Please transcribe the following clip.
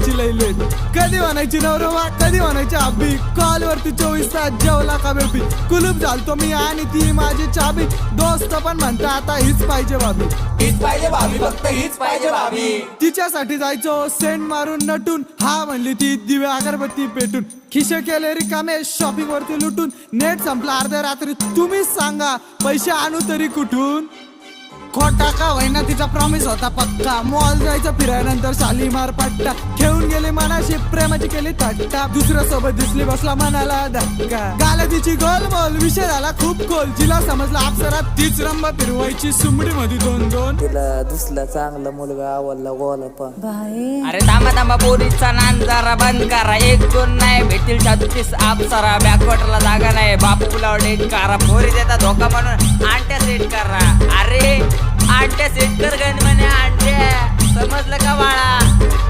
यायची लई लेट. कधी म्हणायची नवरवा, कधी म्हणायची अब्बी. कॉल वरती 24 तास जेवला का बेबी. कुलूप झालतो मी आणि ती माझी चाबी. दोस्त पण म्हणता आता हीच पाहिजे भाभी. हीच पाहिजे भाभी, फक्त हीच पाहिजे भाभी. तिच्यासाठी जायचो सेंट मारून नटून. हा म्हणली ती दिवे अगरबत्ती पेटून. खिशे केले रिकामे शॉपिंग वरती लुटून. नेट संपला अर्ध्या रात्री, तुम्हीच सांगा पैसे आणू तरी कुठून. खोटा का होईना तिचा प्रॉमिस होता पक्का. मॉल जायचं फिरायनंतर शालीमार पट्टा. खेळून गेली मनाशी प्रेमाची केली थट्टा. दुसऱ्या सोबत दिसली बसला मनाला धक्का. गाला तिची गोलमोल विषय झाला खूप खोल. जिला समजला अप्सरात तीच रंबा फिरवायची सुमडी मध्ये 2-2. तिला दिसला चांगला मुलगा आवडला गोला पण. अरे थांबा पोरीचा नान जरा बंद करा. 1-2 नाही भेटतील 37 अप्सरा. बॅकवॉटरला जागा नाही, बापूला डेट करा. पोरी देता धोका म्हणून आंट्या सेट करा. अरे आंट्या सेट कर गण म्हणे आंट्या, समजलं का बाळा.